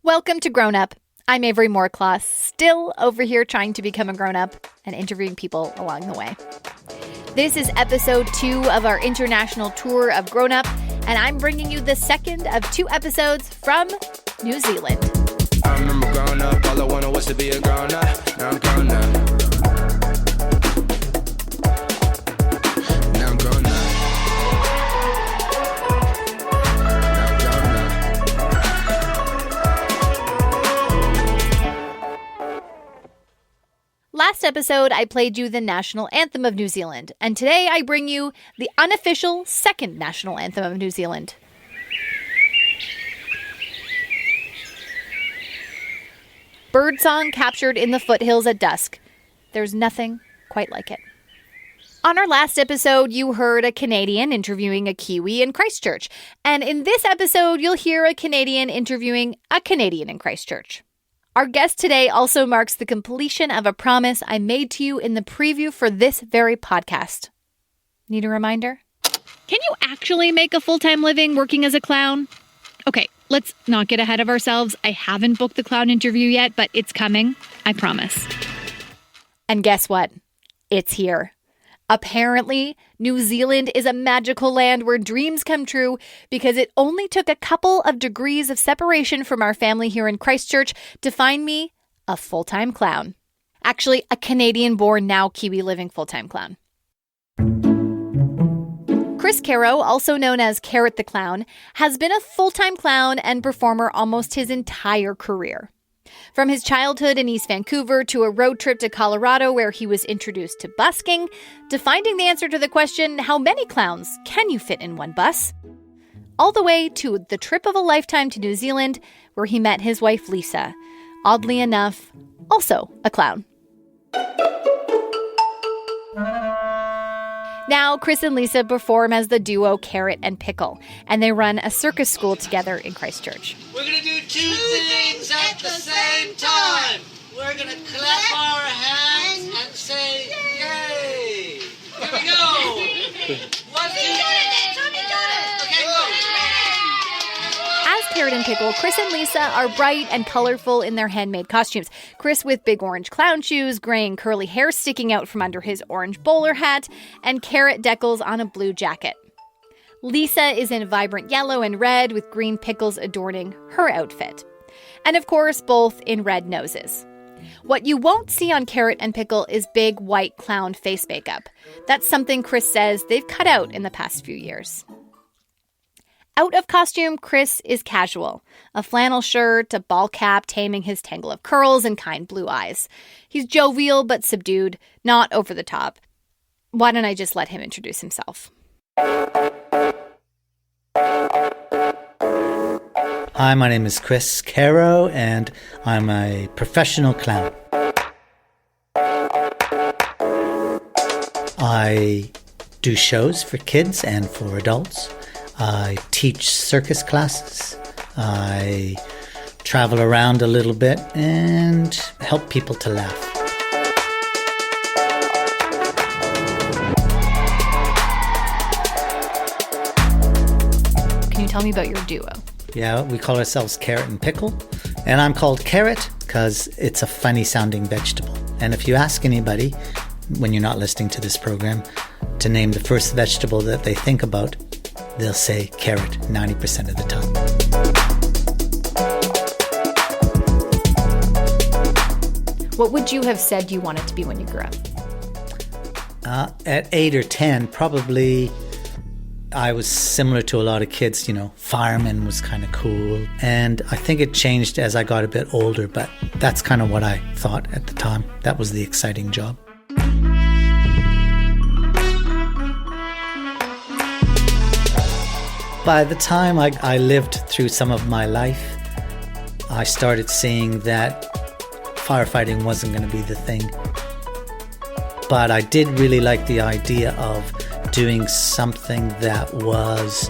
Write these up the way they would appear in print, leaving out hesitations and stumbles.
Welcome to Grown Up. I'm Avery Moorcloth, still over here trying to become a grown-up and interviewing people along the way. This is episode 2 of our international tour of Grown Up, and I'm bringing you the second of 2 episodes from New Zealand. I remember growing up, all I wanted was to be a grown up. Now I'm grown up. Now I'm grown up. Last episode, I played you the national anthem of New Zealand, and today I bring you the unofficial second national anthem of New Zealand. Birdsong captured in the foothills at dusk. There's nothing quite like it. On our last episode, you heard a Canadian interviewing a Kiwi in Christchurch, and in this episode, you'll hear a Canadian interviewing a Canadian in Christchurch. Our guest today also marks the completion of a promise I made to you in the preview for this very podcast. Need a reminder? Can you actually make a full-time living working as a clown? Okay, let's not get ahead of ourselves. I haven't booked the clown interview yet, but it's coming. I promise. And guess what? It's here. Apparently, New Zealand is a magical land where dreams come true because it only took a couple of degrees of separation from our family here in Christchurch to find me a full-time clown. Actually, a Canadian-born, now Kiwi-living full-time clown. Chris Carrow, also known as Carrot the Clown, has been a full-time clown and performer almost his entire career. From his childhood in East Vancouver to a road trip to Colorado where he was introduced to busking, to finding the answer to the question, how many clowns can you fit in one bus? All the way to the trip of a lifetime to New Zealand where he met his wife Lisa, oddly enough, also a clown. Now, Chris and Lisa perform as the duo Carrot and Pickle, and they run a circus school together in Christchurch. We're going to do 2 things at the same time. We're going to clap our hands and say, yay. Here we go. 1, 2, 3. Okay, go. As Carrot and Pickle, Chris and Lisa are bright and colorful in their handmade costumes. Chris with big orange clown shoes, gray and curly hair sticking out from under his orange bowler hat, and Carrot decals on a blue jacket. Lisa is in vibrant yellow and red with green pickles adorning her outfit. And of course, both in red noses. What you won't see on Carrot and Pickle is big white clown face makeup. That's something Chris says they've cut out in the past few years. Out of costume, Chris is casual. A flannel shirt, a ball cap taming his tangle of curls and kind blue eyes. He's jovial but subdued, not over the top. Why don't I just let him introduce himself? Hi, my name is Chris Carrow, and I'm a professional clown. I do shows for kids and for adults. I teach circus classes. I travel around a little bit and help people to laugh. Can you tell me about your duo? Yeah, we call ourselves Carrot and Pickle. And I'm called Carrot because it's a funny sounding vegetable. And if you ask anybody, when you're not listening to this program, to name the first vegetable that they think about, they'll say carrot 90% of the time. What would you have said you wanted to be when you grew up? At 8 or 10, probably I was similar to a lot of kids, fireman was kind of cool. And I think it changed as I got a bit older, but that's kind of what I thought at the time. That was the exciting job. By the time I lived through some of my life, I started seeing that firefighting wasn't going to be the thing. But I did really like the idea of doing something that was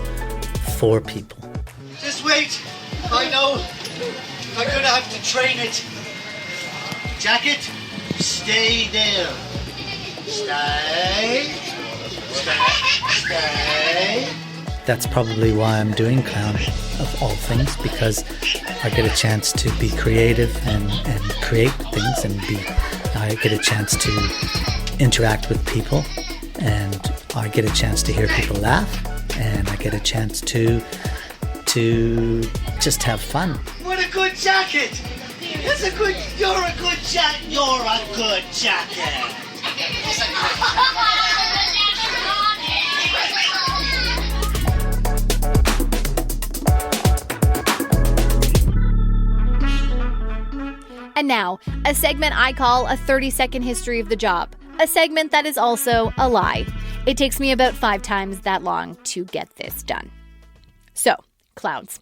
for people. Just wait. I know. I'm going to have to train it. Jacket, stay there. Stay. that's probably why I'm doing clown, of all things, because I get a chance to be creative and create things, and I get a chance to interact with people, and I get a chance to hear people laugh, and I get a chance to just have fun. What a good jacket! You're a good jacket. You're a good jacket. And now, a segment I call a 30-second history of the job. A segment that is also a lie. It takes me about 5 times that long to get this done. So, clowns.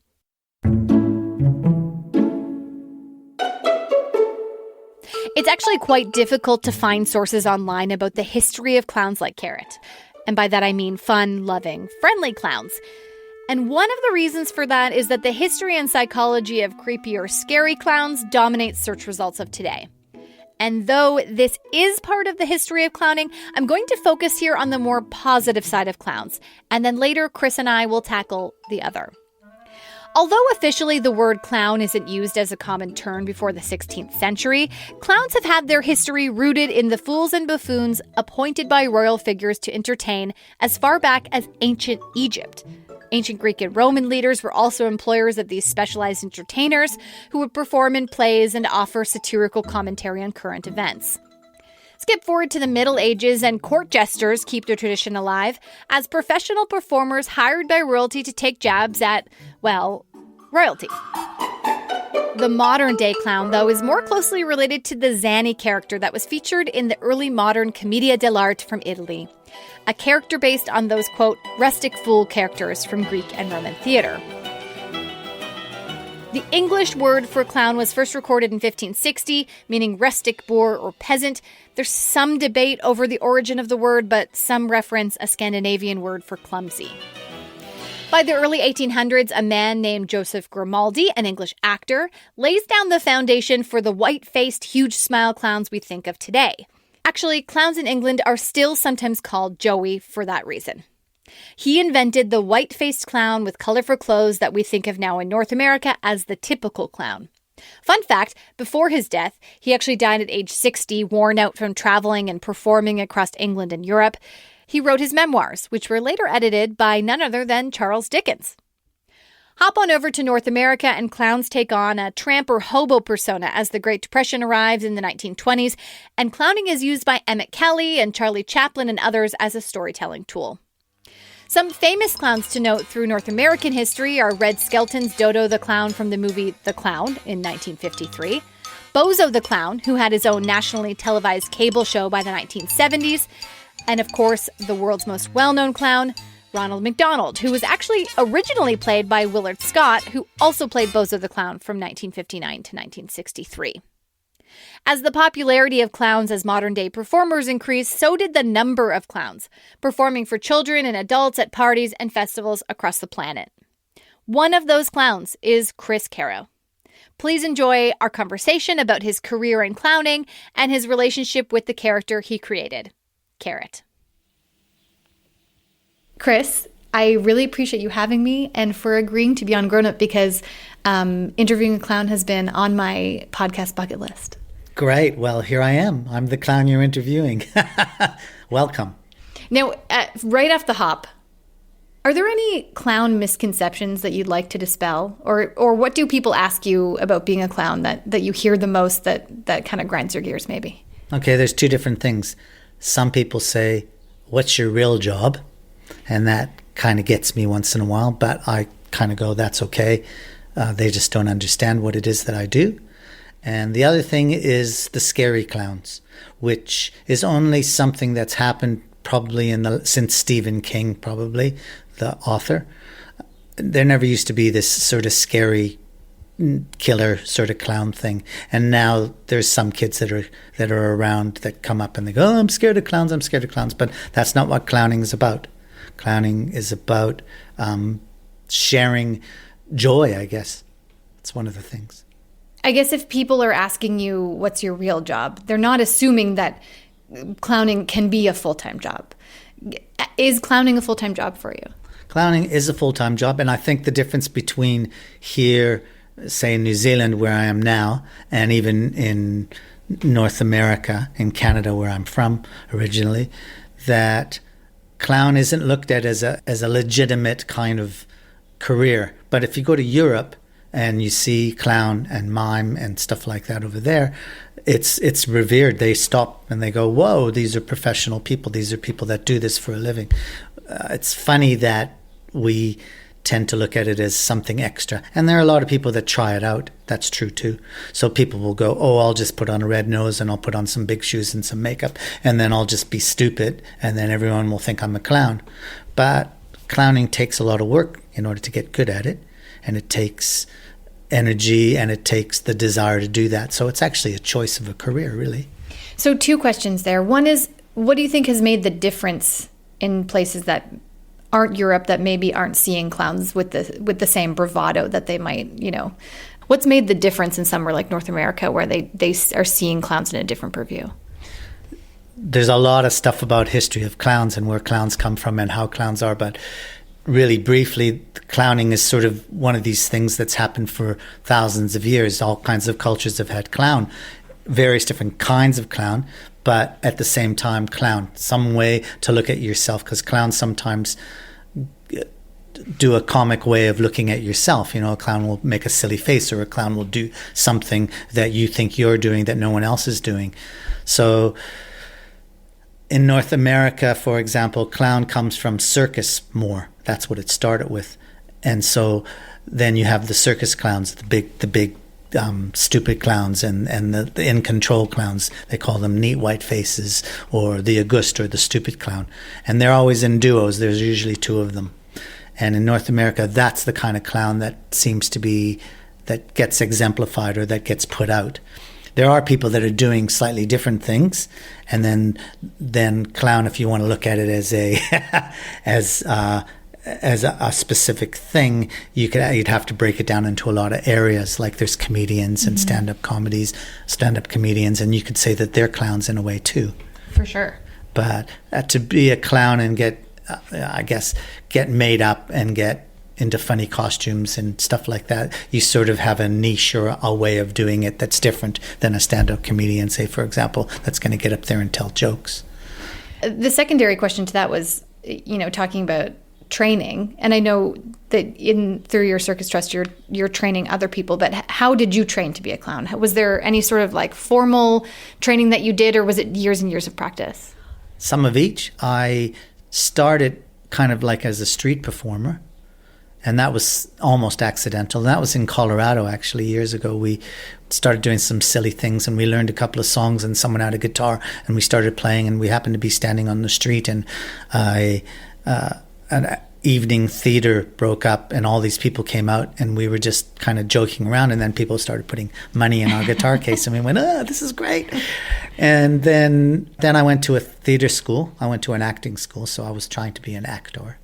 It's actually quite difficult to find sources online about the history of clowns like Carrot. And by that I mean fun, loving, friendly clowns. And one of the reasons for that is that the history and psychology of creepy or scary clowns dominates search results of today. And though this is part of the history of clowning, I'm going to focus here on the more positive side of clowns. And then later, Chris and I will tackle the other. Although officially the word clown isn't used as a common term before the 16th century, clowns have had their history rooted in the fools and buffoons appointed by royal figures to entertain as far back as ancient Egypt. Ancient Greek and Roman leaders were also employers of these specialized entertainers who would perform in plays and offer satirical commentary on current events. Skip forward to the Middle Ages, and court jesters keep their tradition alive as professional performers hired by royalty to take jabs at, well, royalty. The modern-day clown, though, is more closely related to the Zanni character that was featured in the early modern Commedia dell'arte from Italy, a character based on those, quote, rustic fool characters from Greek and Roman theater. The English word for clown was first recorded in 1560, meaning rustic, boor, or peasant. There's some debate over the origin of the word, but some reference a Scandinavian word for clumsy. By the early 1800s, a man named Joseph Grimaldi, an English actor, lays down the foundation for the white-faced, huge smile clowns we think of today. Actually, clowns in England are still sometimes called Joey for that reason. He invented the white-faced clown with colorful clothes that we think of now in North America as the typical clown. Fun fact, before his death, he actually died at age 60, worn out from traveling and performing across England and Europe. He wrote his memoirs, which were later edited by none other than Charles Dickens. Hop on over to North America, and clowns take on a tramp or hobo persona as the Great Depression arrives in the 1920s, and clowning is used by Emmett Kelly and Charlie Chaplin and others as a storytelling tool. Some famous clowns to note through North American history are Red Skelton's Dodo the Clown from the movie The Clown in 1953, Bozo the Clown, who had his own nationally televised cable show by the 1970s, and of course, the world's most well-known clown, Ronald McDonald, who was actually originally played by Willard Scott, who also played Bozo the Clown from 1959 to 1963. As the popularity of clowns as modern-day performers increased, so did the number of clowns, performing for children and adults at parties and festivals across the planet. One of those clowns is Chris Carrow. Please enjoy our conversation about his career in clowning and his relationship with the character he created, Carrot. Chris, I really appreciate you having me and for agreeing to be on Grown Up, because interviewing a clown has been on my podcast bucket list. Great. Well, here I am. I'm the clown you're interviewing. Welcome. Now, right off the hop, are there any clown misconceptions that you'd like to dispel? Or what do people ask you about being a clown that you hear the most that kind of grinds your gears maybe? Okay, there's two different things. Some people say, what's your real job? And that kind of gets me once in a while, but I kind of go, that's okay. They just don't understand what it is that I do. And the other thing is the scary clowns, which is only something that's happened probably since Stephen King, probably, the author. There never used to be this sort of scary killer sort of clown thing. And now there's some kids that are around that come up and they go, oh, I'm scared of clowns. But that's not what clowning is about. Clowning is about sharing joy, I guess. It's one of the things. I guess if people are asking you, what's your real job, they're not assuming that clowning can be a full-time job. Is clowning a full-time job for you? clowning is a full-time job, and I think the difference between here, say in New Zealand where I am now, and even in North America, in Canada where I'm from originally, that clown isn't looked at as a legitimate kind of career. But if you go to Europe and you see clown and mime and stuff like that over there, it's revered. They stop and they go, whoa, these are professional people. These are people that do this for a living. It's funny that we tend to look at it as something extra. And there are a lot of people that try it out. That's true too. So people will go, oh, I'll just put on a red nose and I'll put on some big shoes and some makeup, and then I'll just be stupid, and then everyone will think I'm a clown. But clowning takes a lot of work in order to get good at it, and it takes energy and it takes the desire to do that. So it's actually a choice of a career, really. So 2 questions there. One is, what do you think has made the difference in places that aren't Europe, that maybe aren't seeing clowns with the same bravado that they might, what's made the difference in somewhere like North America where they are seeing clowns in a different purview? There's a lot of stuff about history of clowns and where clowns come from and how clowns are, but really briefly, clowning is sort of one of these things that's happened for thousands of years. All kinds of cultures have had clown, various different kinds of clown, but at the same time, clown, some way to look at yourself, because clowns sometimes do a comic way of looking at yourself. A clown will make a silly face, or a clown will do something that you think you're doing that no one else is doing. So in North America, for example, clown comes from circus more. That's what it started with. And so then you have the circus clowns, the big stupid clowns, and the in control clowns. They call them neat white faces, or the August, or the stupid clown. And they're always in duos. There's usually 2 of them. And in North America, that's the kind of clown that seems to be, that gets exemplified or that gets put out. There are people that are doing slightly different things, and then clown, if you want to look at it as a specific thing, you'd have to break it down into a lot of areas. Like there's comedians and stand-up comedians, and you could say that they're clowns in a way too. For sure. But to be a clown and get made up and get into funny costumes and stuff like that, you sort of have a niche or a way of doing it that's different than a stand-up comedian, say, for example, that's going to get up there and tell jokes. The secondary question to that was, talking about training, and I know that through your circus trust you're training other people, but how did you train to be a clown? Was there any sort of like formal training that you did, or was it years and years of practice? Some of each. I started kind of like as a street performer, and that was almost accidental. That was in Colorado, actually, years ago. We started doing some silly things, and we learned a couple of songs, and someone had a guitar, and we started playing, and we happened to be standing on the street, and an evening theater broke up, and all these people came out, and we were just kind of joking around, and then people started putting money in our guitar case, and we went, this is great. And then I went to a theater school. I went to an acting school, so I was trying to be an actor.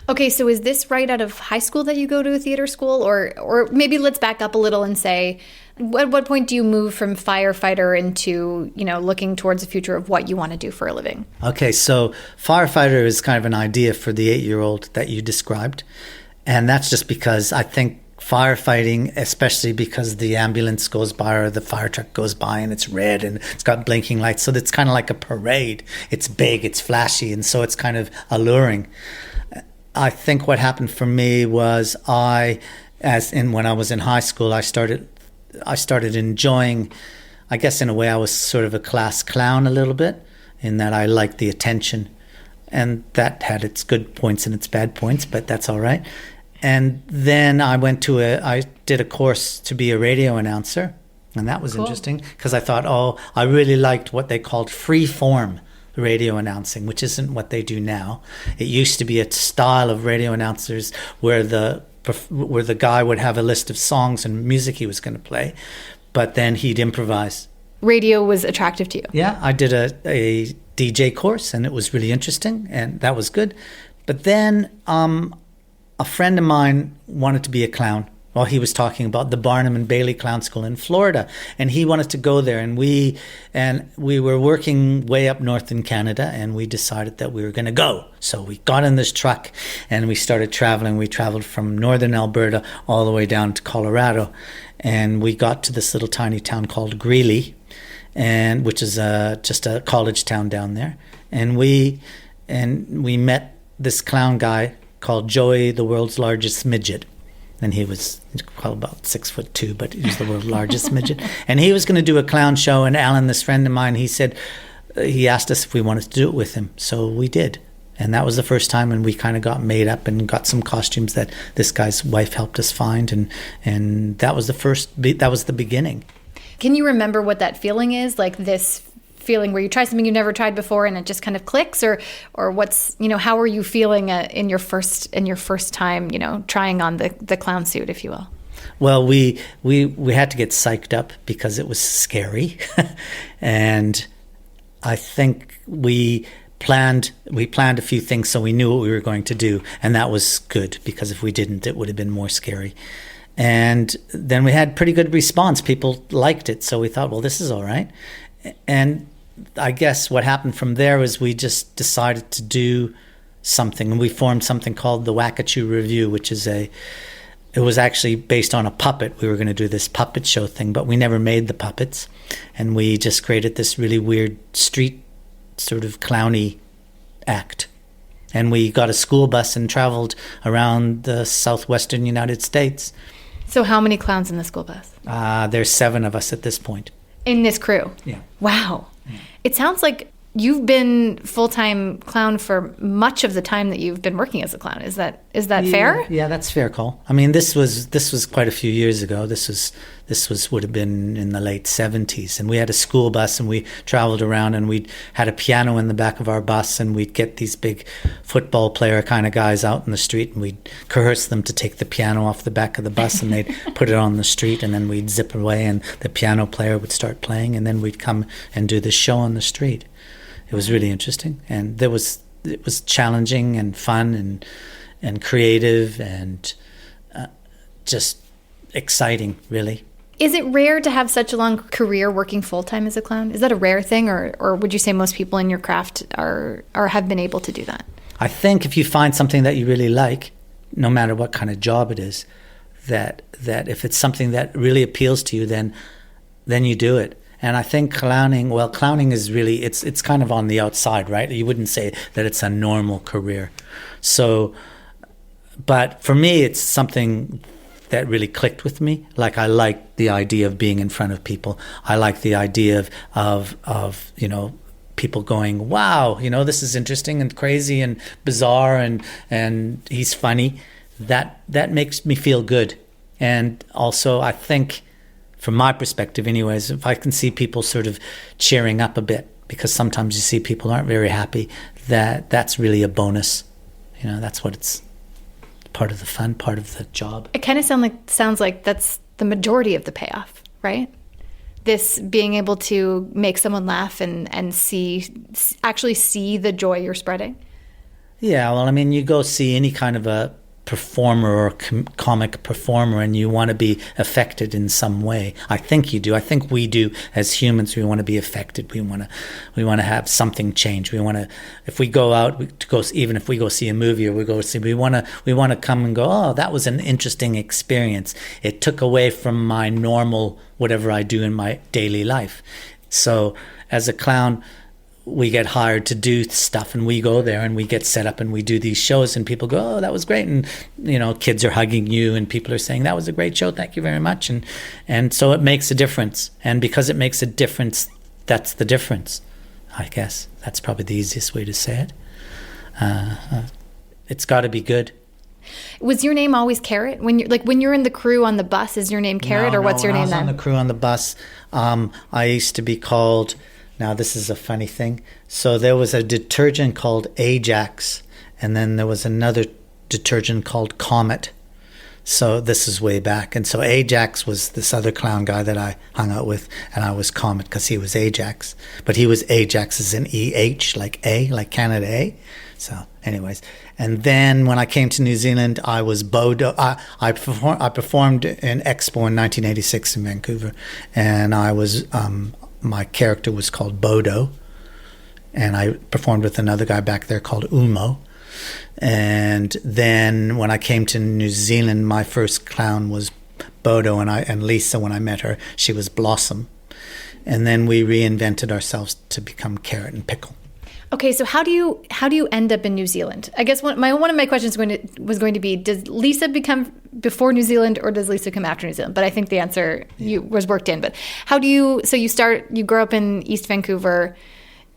Okay, so is this right out of high school that you go to a theater school? Or maybe let's back up a little and say, at what point do you move from firefighter into, looking towards the future of what you want to do for a living? Okay, so firefighter is kind of an idea for the 8-year-old that you described. And that's just because I think firefighting, especially because the ambulance goes by or the fire truck goes by and it's red and it's got blinking lights. So it's kind of like a parade. It's big, it's flashy, and so it's kind of alluring. I think what happened for me was when I was in high school, I started enjoying, I guess in a way I was sort of a class clown a little bit, in that I liked the attention, and that had its good points and its bad points, but that's all right. And then I did a course to be a radio announcer, and that was interesting because I thought, I really liked what they called free form radio announcing, which isn't what they do now. It used to be a style of radio announcers where the guy would have a list of songs and music he was going to play, but then he'd improvise. Radio was attractive to you? Yeah, I did a DJ course, and it was really interesting, and that was good. But then a friend of mine wanted to be a clown. Well, he was talking about the Barnum and Bailey Clown School in Florida, and he wanted to go there. And we were working way up north in Canada, and we decided that we were going to go. So we got in this truck, and we started traveling. We traveled from northern Alberta all the way down to Colorado, and we got to this little tiny town called Greeley, and which is just a college town down there. And we met this clown guy called Joey, the world's largest midget. And he was probably about 6'2", but he was the world's largest midget. And he was going to do a clown show. And Alan, this friend of mine, he asked us if we wanted to do it with him. So we did. And that was the first time, and we kind of got made up and got some costumes that this guy's wife helped us find. And that was that was the beginning. Can you remember what that feeling is? Like this feeling where you try something you've never tried before and it just kind of clicks, or what's, how are you feeling in your first time, trying on the clown suit, if you will? Well, we had to get psyched up because it was scary. And I think we planned a few things, so we knew what we were going to do, and that was good, because if we didn't, it would have been more scary. And then we had pretty good response. People liked it, so we thought, well, this is all right. And I guess what happened from there was we just decided to do something, and we formed something called the Wakachoo Review, which is it was actually based on a puppet. We were going to do this puppet show thing, but we never made the puppets, and we just created this really weird street sort of clowny act. And we got a school bus and traveled around the southwestern United States. So how many clowns in the school bus? There's 7 of us at this point. In this crew? Yeah. Wow. Yeah. It sounds like you've been full-time clown for much of the time that you've been working as a clown. Is that fair? Yeah, that's fair call. I mean, this was quite a few years ago. This would have been in the late 70s, and we had a school bus, and we traveled around, and we had a piano in the back of our bus, and we'd get these big football player kind of guys out in the street, and we'd coerce them to take the piano off the back of the bus, and they'd put it on the street, and then we'd zip away, and the piano player would start playing, and then we'd come and do the show on the street. It was really interesting, and it was challenging and fun and creative and just exciting, really. Is it rare to have such a long career working full-time as a clown? Is that a rare thing, or would you say most people in your craft are have been able to do that? I think if you find something that you really like, no matter what kind of job it is, that if it's something that really appeals to you, then you do it. And I think clowning is really, it's kind of on the outside, right? You wouldn't say that it's a normal career. So, but for me, it's something that really clicked with me. Like, I like the idea of being in front of people. I like the idea of people going, wow, this is interesting and crazy and bizarre and he's funny. That makes me feel good. And also, I think, from my perspective anyways, if I can see people sort of cheering up a bit, because sometimes you see people aren't very happy, that's really a bonus. That's what it's part of the fun, part of the job. It kind of sounds like that's the majority of the payoff, right? This being able to make someone laugh and actually see the joy you're spreading. Yeah, well, I mean, you go see any kind of a performer or comic performer, and you want to be affected in some way. I think you do. I think we do as humans. We want to be affected. We want to have something change. We want to, if we go out even if we go see a movie or we want to come and go, oh, that was an interesting experience. It took away from my normal whatever I do in my daily life. So as a clown, we get hired to do stuff, and we go there and we get set up and we do these shows, and people go, oh, that was great. And, kids are hugging you and people are saying, that was a great show. Thank you very much. And so it makes a difference. And because it makes a difference, that's the difference, I guess. That's probably the easiest way to say it. It's got to be good. Was your name always Carrot? When you're in the crew on the bus, is your name Carrot, or what's your name then? When I was on the crew on the bus, I used to be called... Now, this is a funny thing. So there was a detergent called Ajax, and then there was another detergent called Comet. So this is way back. And so Ajax was this other clown guy that I hung out with, and I was Comet because he was Ajax. But he was Ajax as in E-H, like A, like Canada A. So anyways, And then when I came to New Zealand, I was Bodo. I performed in Expo in 1986 in Vancouver, and I was my character was called Bodo, and I performed with another guy back there called Ulmo. And then when I came to New Zealand, my first clown was Bodo, and Lisa, when I met her, she was Blossom. And then we reinvented ourselves to become Carrot and Pickle. Okay, so how do you end up in New Zealand? I guess one of my questions was going to be, does Lisa become before New Zealand or does Lisa come after New Zealand? But I think the answer was worked in. But how do you? So you grow up in East Vancouver,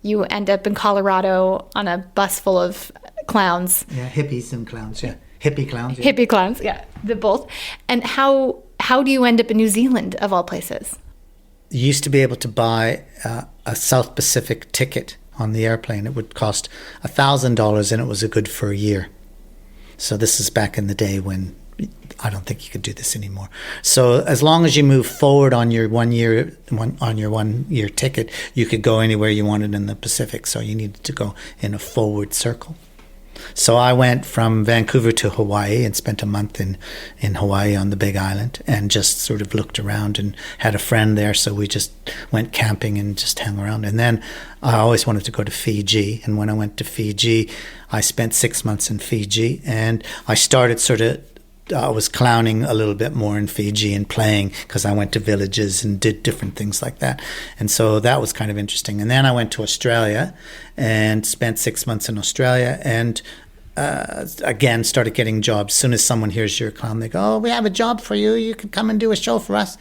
you end up in Colorado on a bus full of clowns. Yeah, hippies and clowns. Yeah, hippie clowns. Yeah. Hippie clowns. Yeah, the both. And how do you end up in New Zealand of all places? You used to be able to buy a South Pacific ticket on the airplane. It would cost $1,000 and it was good for a year. So this is back in the day when I don't think you could do this anymore. So as long as you move forward on your one year ticket, you could go anywhere you wanted in the Pacific. So you needed to go in a forward circle. So I went from Vancouver to Hawaii and spent a month in Hawaii on the Big Island and just sort of looked around and had a friend there. So we just went camping and just hung around. And then I always wanted to go to Fiji. And when I went to Fiji, I spent 6 months in Fiji. And I started I was clowning a little bit more in Fiji and playing because I went to villages and did different things like that. And so that was kind of interesting. And then I went to Australia and spent 6 months in Australia and again started getting jobs. As soon as someone hears you're a clown, they go, "Oh, we have a job for you. You can come and do a show for us."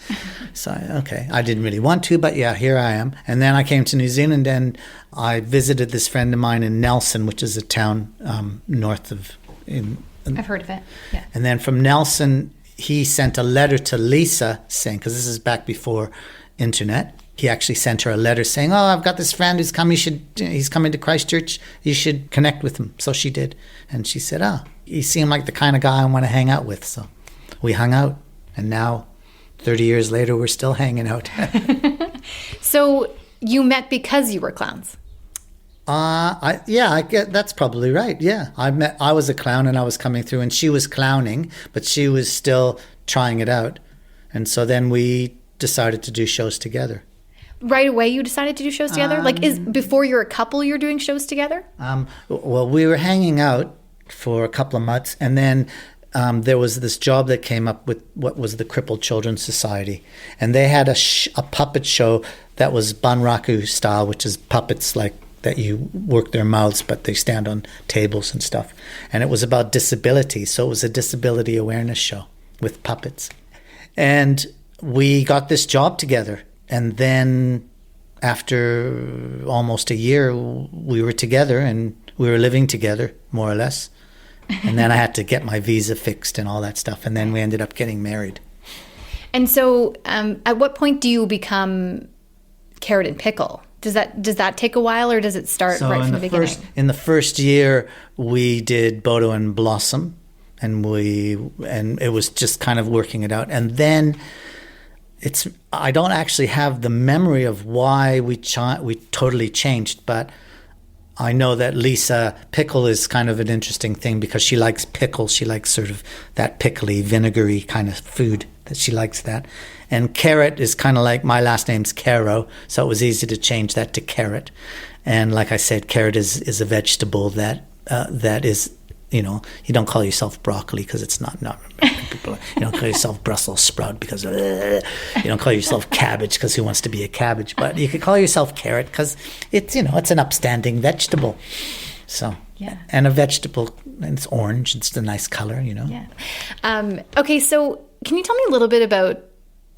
So, okay, I didn't really want to, but yeah, here I am. And then I came to New Zealand and I visited this friend of mine in Nelson, which is a town north of... I've heard of it, yeah. And then from Nelson, he sent a letter to Lisa saying, because this is back before internet, he actually sent her a letter saying, "Oh, I've got this friend who's come. He's coming to Christchurch. You should connect with him." So she did. And she said, "Oh, you seem like the kind of guy I want to hang out with." So we hung out. And now, 30 years later, we're still hanging out. So you met because you were clowns? I get that's probably right. Yeah, I was a clown and I was coming through, and she was clowning, but she was still trying it out, and so then we decided to do shows together. Right away, you decided to do shows together. Before you're a couple, you're doing shows together. Well, we were hanging out for a couple of months, and then there was this job that came up with what was the Crippled Children's Society, and they had a puppet show that was Banraku style, which is puppets like that you work their mouths, but they stand on tables and stuff. And it was about disability. So it was a disability awareness show with puppets. And we got this job together. And then after almost a year, we were together and we were living together, more or less. And then I had to get my visa fixed and all that stuff. And then we ended up getting married. And so at what point do you become Carrot and Pickle? Does that take a while, or does it start right from the beginning? In the first year, we did Bodo and Blossom, and it was just kind of working it out. And then I don't actually have the memory of why we totally changed, but I know that Lisa Pickle is kind of an interesting thing because she likes pickles. She likes sort of that pickly, vinegary kind of food. That she likes that. And Carrot is kind of like, my last name's Carrow, so it was easy to change that to Carrot. And like I said, carrot is a vegetable that is, you don't call yourself broccoli because it's not American people. You don't call yourself Brussels sprout because you don't call yourself cabbage because who wants to be a cabbage? But you could call yourself carrot because it's an upstanding vegetable. So, yeah. And a vegetable, and it's orange. It's a nice color, Yeah. Okay, so can you tell me a little bit about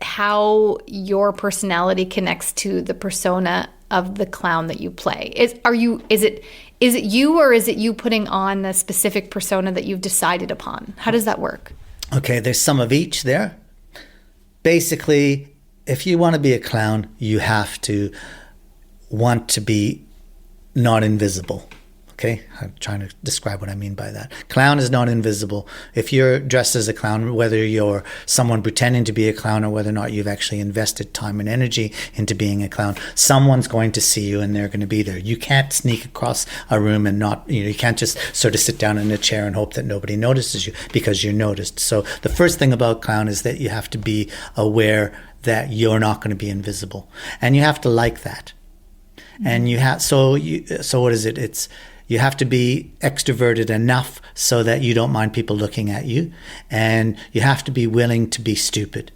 how your personality connects to the persona of the clown that you play? Is it you, or is it you putting on a specific persona that you've decided upon? How does that work? Okay, there's some of each there. Basically, if you want to be a clown, you have to want to be not invisible. Okay, I'm trying to describe what I mean by that. Clown is not invisible. If you're dressed as a clown, whether you're someone pretending to be a clown or whether or not you've actually invested time and energy into being a clown, someone's going to see you and they're going to be there. You can't sneak across a room and not, you can't just sort of sit down in a chair and hope that nobody notices you, because you're noticed. So the first thing about clown is that you have to be aware that you're not going to be invisible, and you have to like that. And you have, so what is it? You have to be extroverted enough so that you don't mind people looking at you. And you have to be willing to be stupid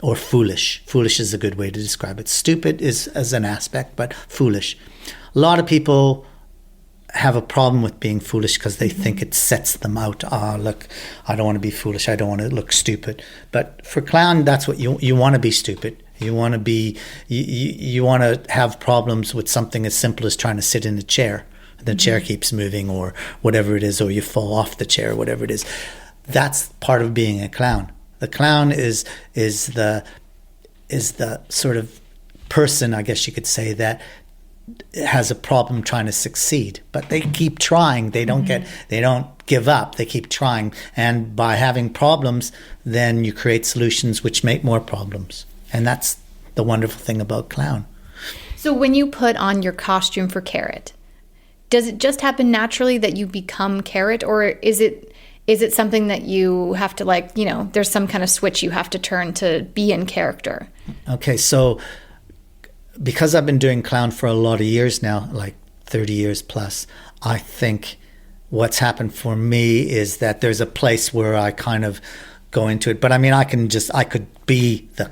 or foolish. Foolish is a good way to describe it. Stupid is as an aspect, but foolish. A lot of people have a problem with being foolish because they think it sets them out. Look, I don't want to be foolish. I don't want to look stupid. But for clown, that's what you want to be stupid. You want to be, you want to have problems with something as simple as trying to sit in a chair. The chair keeps moving or whatever it is, or you fall off the chair, whatever it is. That's part of being a clown. The clown is the sort of person, I guess you could say, that has a problem trying to succeed, but they keep trying. They don't give up. They keep trying. And by having problems, then you create solutions which make more problems. And that's the wonderful thing about clown. So when you put on your costume for Carrot, does it just happen naturally that you become Carrot, or is it something that you have to, like, there's some kind of switch you have to turn to be in character? Okay, so because I've been doing clown for a lot of years now, like 30 years plus, I think what's happened for me is that there's a place where I kind of go into it. But I mean, I could be the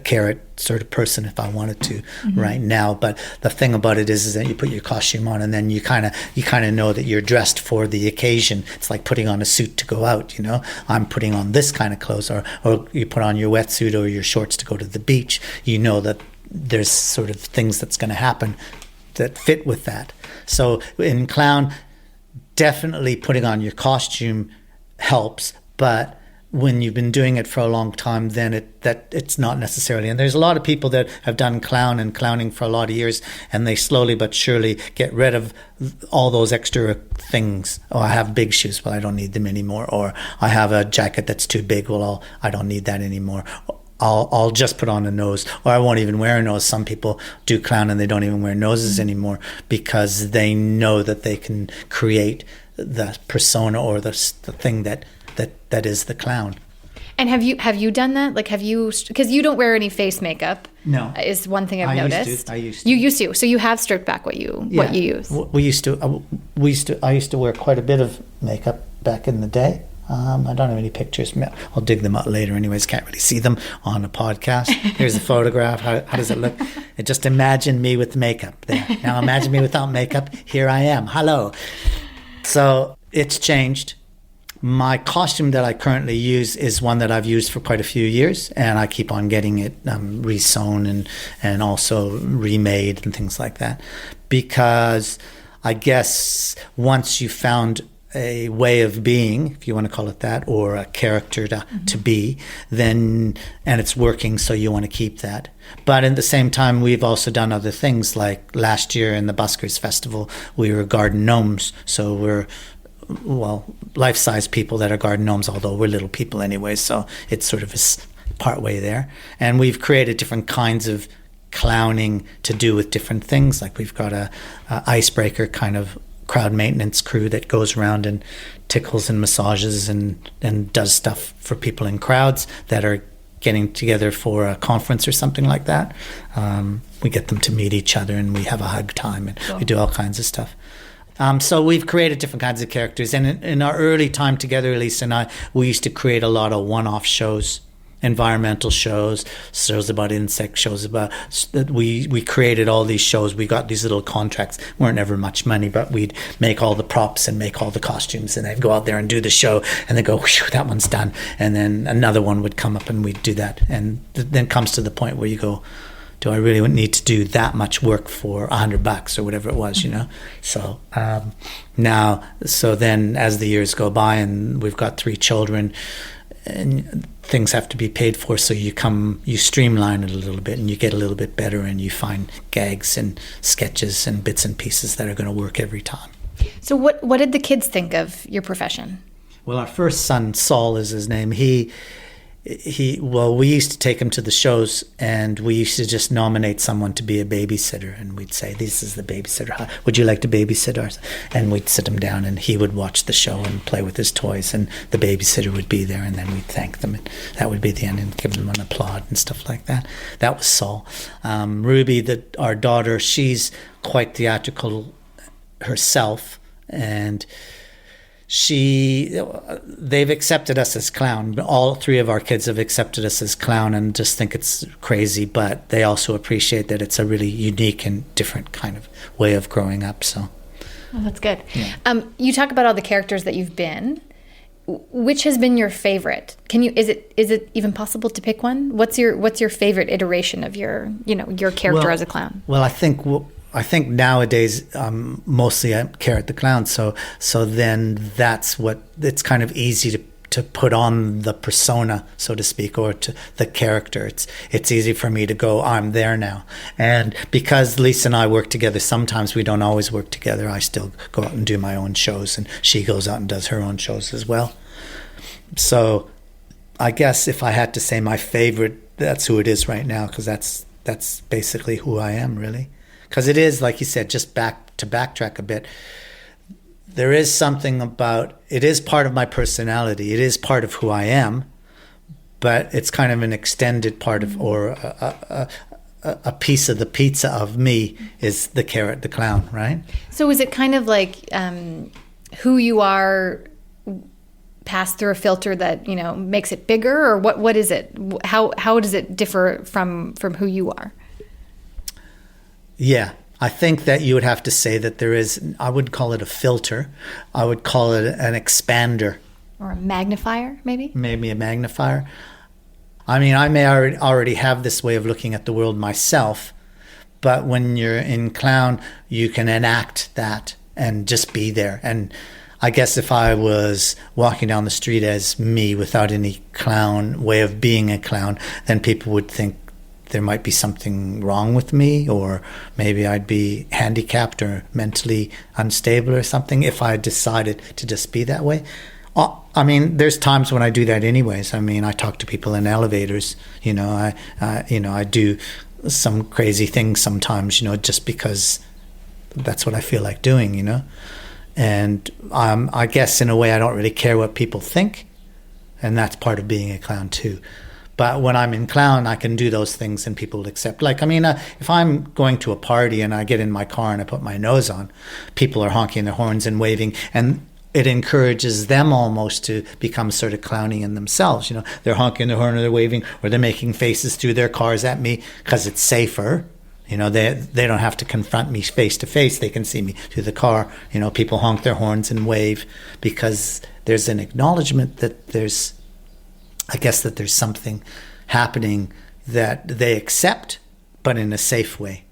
Carrot sort of person if I wanted to right now. But the thing about it is that you put your costume on and then you kind of know that you're dressed for the occasion. It's like putting on a suit to go out, I'm putting on this kind of clothes, or you put on your wetsuit or your shorts to go to the beach. You know that there's sort of things that's going to happen that fit with that. So in clown, definitely putting on your costume helps, but when you've been doing it for a long time, then it's not necessarily. And there's a lot of people that have done clown and clowning for a lot of years, and they slowly but surely get rid of all those extra things. Oh, I have big shoes, well, I don't need them anymore. Or I have a jacket that's too big, well, I don't need that anymore. I'll just put on a nose, or I won't even wear a nose. Some people do clown and they don't even wear noses anymore because they know that they can create the persona or the thing that is the clown. And have you done that? Like, because you don't wear any face makeup. No, is one thing I've noticed. I used to. You used to. So you have stripped back what you use. I used to wear quite a bit of makeup back in the day. I don't have any pictures. I'll dig them out later. Anyways, can't really see them on a podcast. Here's a photograph. How does it look? Just imagine me with makeup there. Now imagine me without makeup. Here I am. Hello. So it's changed. My costume that I currently use is one that I've used for quite a few years, and I keep on getting it re-sewn and also remade and things like that, because I guess once you found a way of being, if you want to call it that, or a character to be, then, and it's working, so you want to keep that. But at the same time, we've also done other things, like last year in the Buskers Festival, we were garden gnomes, so we're life-size people that are garden gnomes, although we're little people anyway, so it's sort of part way there. And we've created different kinds of clowning to do with different things. Like we've got a icebreaker kind of crowd maintenance crew that goes around and tickles and massages and does stuff for people in crowds that are getting together for a conference or something like that. We get them to meet each other and we have a hug time and we do all kinds of stuff. So we've created different kinds of characters. And in our early time together, Elisa and I, we used to create a lot of one-off shows, environmental shows about insects, shows about... We created all these shows. We got these little contracts. Weren't ever much money, but we'd make all the props and make all the costumes. And they'd go out there and do the show. And they'd go, whew, that one's done. And then another one would come up and we'd do that. And then comes to the point where you go... do I really need to do that much work for $100 or whatever it was, So so then as the years go by and we've got 3 children and things have to be paid for, so you streamline it a little bit and you get a little bit better and you find gags and sketches and bits and pieces that are going to work every time. So what did the kids think of your profession? Well, our first son, Saul is his name. We used to take him to the shows, and we used to just nominate someone to be a babysitter, and we'd say, "This is the babysitter. Would you like to babysit us?" And we'd sit him down, and he would watch the show and play with his toys, and the babysitter would be there, and then we'd thank them, and that would be the end, and give them an applaud and stuff like that. That was Saul. Ruby, our daughter, she's quite theatrical herself, and they've accepted us as clown. All three of our kids have accepted us as clown and just think it's crazy, but they also appreciate that it's a really unique and different kind of way of growing up. So, well, that's good. Yeah. You talk about all the characters that you've been. Which has been your favorite? Is it even possible to pick one? What's your favorite iteration of your character as a clown? Well, I think nowadays mostly I'm Carrot the Clown, so then it's kind of easy to put on the persona, so to speak, or to the character. It's easy for me to go, I'm there now. And because Lisa and I work together, sometimes we don't always work together. I still go out and do my own shows, and she goes out and does her own shows as well. So I guess if I had to say my favorite, that's who it is right now, because that's basically who I am, really. Because it is, like you said, just backtrack a bit, there is something about, it is part of my personality, it is part of who I am, but it's kind of an extended part of, or a piece of the pizza of me is the Carrot the Clown, right? So is it kind of like who you are passed through a filter that, makes it bigger, or what is it? How does it differ from who you are? Yeah, I think that you would have to say that there is, I wouldn't call it a filter. I would call it an expander. Or a magnifier, maybe? Maybe a magnifier. I mean, I may already have this way of looking at the world myself, but when you're in clown, you can enact that and just be there. And I guess if I was walking down the street as me without any clown way of being a clown, then people would think there might be something wrong with me, or maybe I'd be handicapped or mentally unstable or something if I decided to just be that way. I mean, there's times when I do that anyways. I mean, I talk to people in elevators, I do some crazy things sometimes, just because that's what I feel like doing, And I guess in a way I don't really care what people think, and that's part of being a clown too. But when I'm in clown, I can do those things and people will accept. If I'm going to a party and I get in my car and I put my nose on, people are honking their horns and waving, and it encourages them almost to become sort of clowny in themselves. They're honking their horn or they're waving, or they're making faces through their cars at me because it's safer. They don't have to confront me face to face. They can see me through the car. People honk their horns and wave because there's an acknowledgement that there's something happening that they accept, but in a safe way.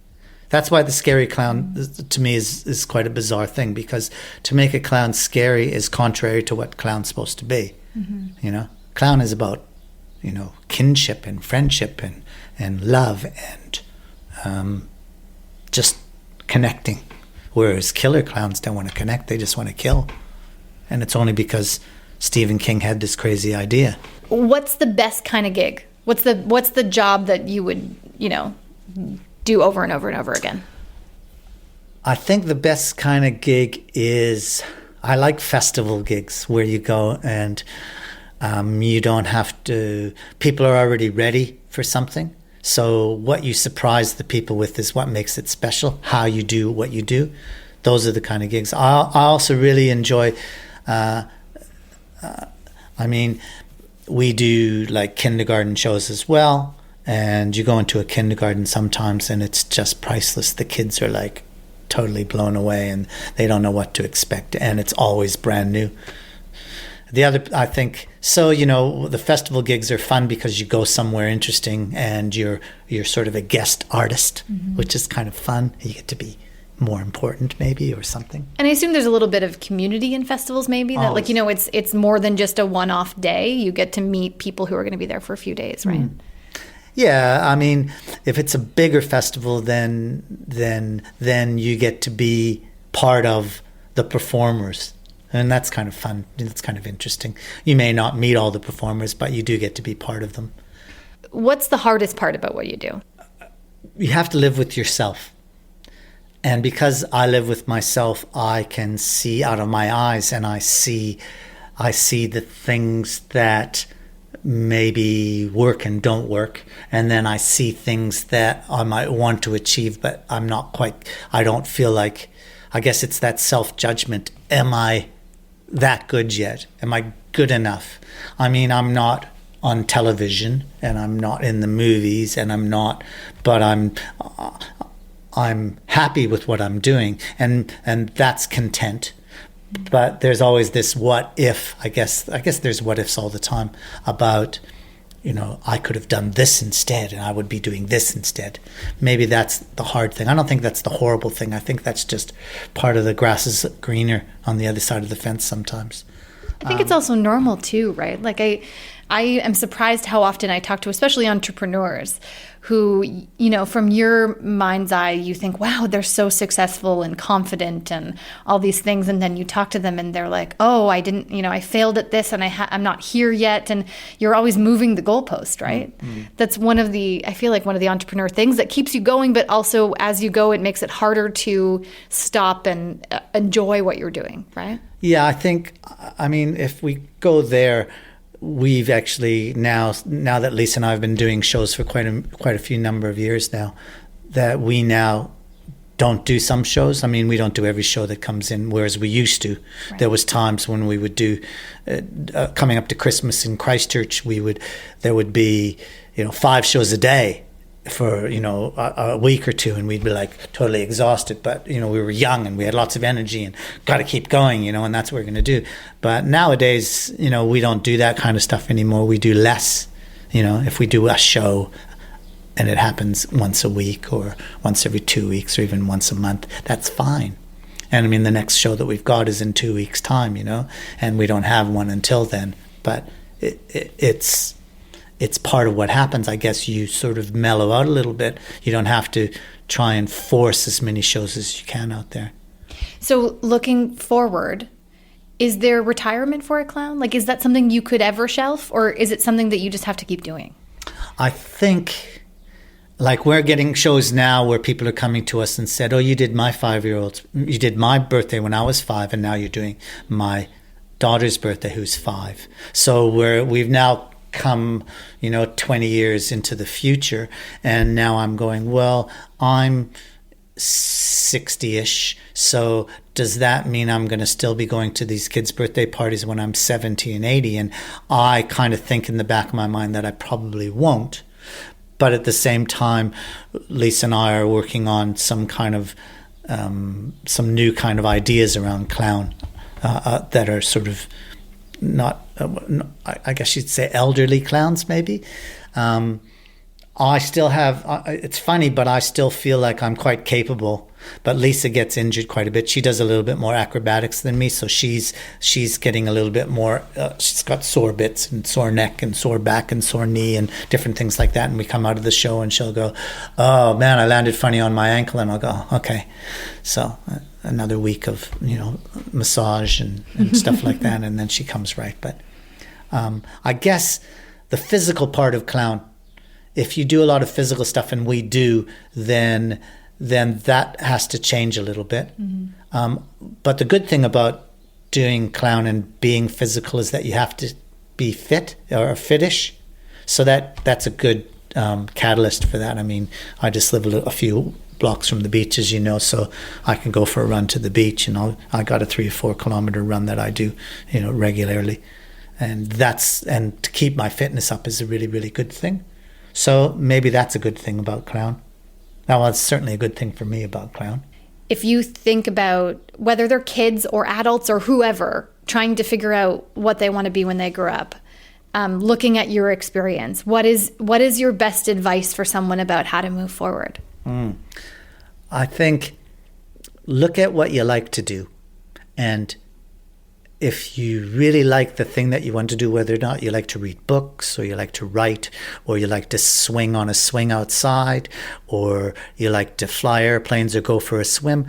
That's why the scary clown, to me, is quite a bizarre thing, because to make a clown scary is contrary to what clown's supposed to be. Mm-hmm. Clown is about, kinship and friendship and love and just connecting. Whereas killer clowns don't want to connect, they just want to kill. And it's only because Stephen King had this crazy idea. What's the best kind of gig? What's the job that you would, do over and over and over again? I think the best kind of gig is, I like festival gigs where you go and you don't have to, people are already ready for something. So what you surprise the people with is what makes it special, how you do what you do. Those are the kind of gigs. I also really enjoy, we do like kindergarten shows as well. And you go into a kindergarten sometimes and it's just priceless. The kids are like totally blown away and they don't know what to expect. And it's always brand new. The other, I think, the festival gigs are fun because you go somewhere interesting and you're sort of a guest artist, mm-hmm. which is kind of fun. You get to be more important maybe or something. And I assume there's a little bit of community in festivals maybe, that it's more than just a one-off day. You get to meet people who are going to be there for a few days, right? Mm. Yeah, if it's a bigger festival, then you get to be part of the performers. And that's kind of fun. It's kind of interesting. You may not meet all the performers, but you do get to be part of them. What's the hardest part about what you do? You have to live with yourself. And because I live with myself, I can see out of my eyes, and I see the things that maybe work and don't work. And then I see things that I might want to achieve, but I don't feel like, I guess it's that self-judgment. Am I that good yet? Am I good enough? I mean, I'm not on television, and I'm not in the movies, but I'm happy with what I'm doing, and that's content. But there's always this what if. I guess there's what ifs all the time about, I could have done this instead, and I would be doing this instead. Maybe that's the hard thing. I don't think that's the horrible thing. I think that's just part of the grass is greener on the other side of the fence sometimes. I think it's also normal too, right? Like I am surprised how often I talk to especially entrepreneurs who, from your mind's eye, you think, wow, they're so successful and confident and all these things. And then you talk to them and they're like, oh, I didn't, I failed at this and I'm not here yet. And you're always moving the goalpost, right? Mm-hmm. That's I feel like one of the entrepreneur things that keeps you going, but also as you go, it makes it harder to stop and enjoy what you're doing, right? Yeah, if we go there, we've actually now that Lisa and I have been doing shows for quite a few number of years now, that we now don't do some shows. I mean, we don't do every show that comes in, whereas we used to. Right. There was times when we would do, coming up to Christmas in Christchurch, there would be 5 shows a day for a week or two, and we'd be like totally exhausted, but we were young and we had lots of energy and got to keep going, and that's what we're going to do. But nowadays, we don't do that kind of stuff anymore. We do less. If we do a show and it happens once a week or once every 2 weeks or even once a month, that's fine. And the next show that we've got is in 2 weeks' time, and we don't have one until then. But it's part of what happens. I guess you sort of mellow out a little bit. You don't have to try and force as many shows as you can out there. So looking forward, is there retirement for a clown? Like, is that something you could ever shelf, or is it something that you just have to keep doing? I think, like, we're getting shows now where people are coming to us and said, oh, you did my 5-year-old's, you did my birthday when I was 5, and now you're doing my daughter's birthday who's 5. So we've now come 20 years into the future, and now I'm going, well, I'm 60-ish, so does that mean I'm going to still be going to these kids' birthday parties when I'm 70 and 80? And I kind of think in the back of my mind that I probably won't. But at the same time, Lisa and I are working on some new kind of ideas around clown that are sort of not, I guess you'd say elderly clowns maybe. I still have, it's funny, but I still feel like I'm quite capable. But Lisa gets injured quite a bit. She does a little bit more acrobatics than me, so she's getting a little bit more, she's got sore bits and sore neck and sore back and sore knee and different things like that. And we come out of the show and she'll go, oh man, I landed funny on my ankle. And I'll go, okay. So another week of, massage and stuff like that. And then she comes right. But I guess the physical part of clown, if you do a lot of physical stuff, and we do, then that has to change a little bit. Mm-hmm. But the good thing about doing clown and being physical is that you have to be fit or fittish. So that's a good catalyst for that. I just live a few blocks from the beach, as you know, so I can go for a run to the beach, and I got a 3 or 4 kilometer run that I do, regularly. And to keep my fitness up is a really, really good thing. So maybe that's a good thing about clown. Well, it's certainly a good thing for me about clown. If you think about whether they're kids or adults or whoever trying to figure out what they want to be when they grow up, looking at your experience, what is your best advice for someone about how to move forward? I think look at what you like to do, and if you really like the thing that you want to do, whether or not you like to read books, or you like to write, or you like to swing on a swing outside, or you like to fly airplanes or go for a swim,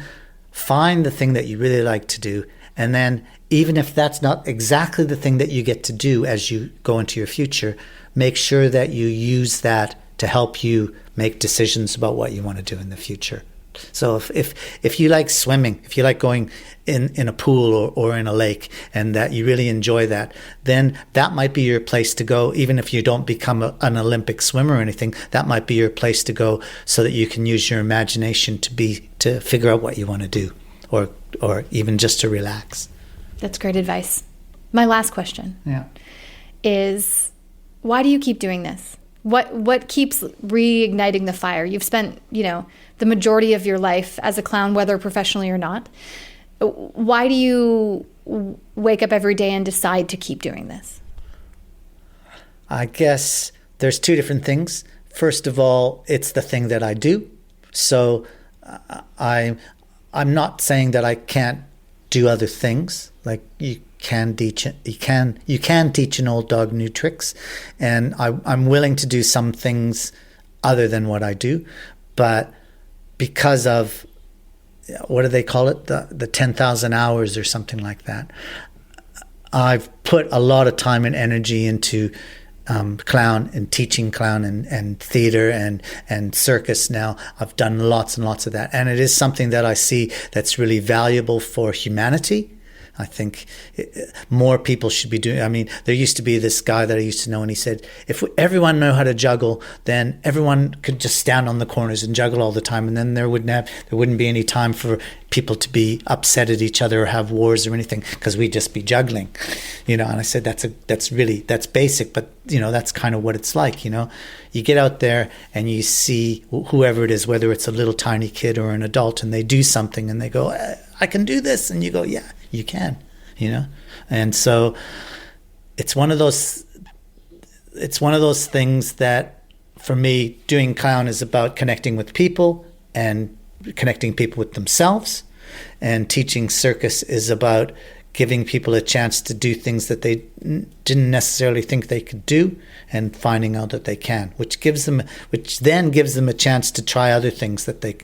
find the thing that you really like to do. And then even if that's not exactly the thing that you get to do as you go into your future, make sure that you use that to help you make decisions about what you want to do in the future. So if you like swimming, if you like going in a pool or in a lake, and that you really enjoy that, then that might be your place to go. Even if you don't become an Olympic swimmer or anything, that might be your place to go, so that you can use your imagination to figure out what you want to do, or even just to relax. That's great advice. My last question is, why do you keep doing this? What keeps reigniting the fire? You've spent, the majority of your life as a clown, whether professionally or not. Why do you wake up every day and decide to keep doing this? I guess there's two different things. First of all, it's the thing that I do. So I'm not saying that I can't do other things. Like you can teach an old dog new tricks, and I'm willing to do some things other than what I do, but because of, what do they call it, the 10,000 hours or something like that, I've put a lot of time and energy into clown and teaching clown and theater and circus. Now I've done lots and lots of that, and it is something that I see that's really valuable for humanity. I think more people should be doing. I mean, there used to be this guy that I used to know, and he said, if everyone knew how to juggle, then everyone could just stand on the corners and juggle all the time, and then there wouldn't be any time for people to be upset at each other or have wars or anything, because we'd just be juggling, And I said, that's basic, but that's kind of what it's like. You get out there and you see whoever it is, whether it's a little tiny kid or an adult, and they do something and they go, I can do this, and you go, yeah, you can, and so it's one of those things that, for me, doing clown is about connecting with people and connecting people with themselves, and teaching circus is about giving people a chance to do things that they didn't necessarily think they could do, and finding out that they can, which then gives them a chance to try other things that they,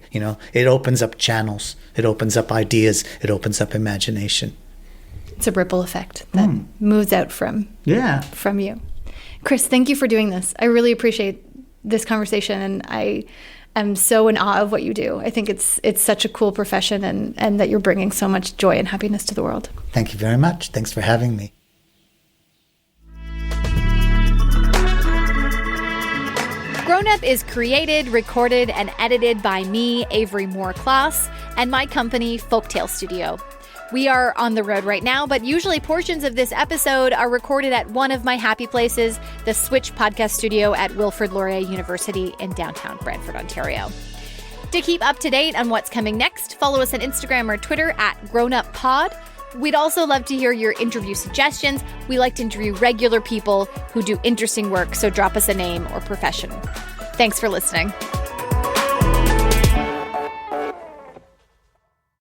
it opens up channels, it opens up ideas, it opens up imagination. It's a ripple effect that moves out from you. Chris, thank you for doing this. I really appreciate this conversation, and I am so in awe of what you do. I think it's such a cool profession, and that you're bringing so much joy and happiness to the world. Thank you very much. Thanks for having me. Grown Up is created, recorded, and edited by me, Avery Moore-Klaus, and my company, Folktale Studio. We are on the road right now, but usually portions of this episode are recorded at one of my happy places, the Switch Podcast Studio at Wilfrid Laurier University in downtown Brantford, Ontario. To keep up to date on what's coming next, follow us on Instagram or Twitter at GrownUpPod. We'd also love to hear your interview suggestions. We like to interview regular people who do interesting work, so drop us a name or profession. Thanks for listening.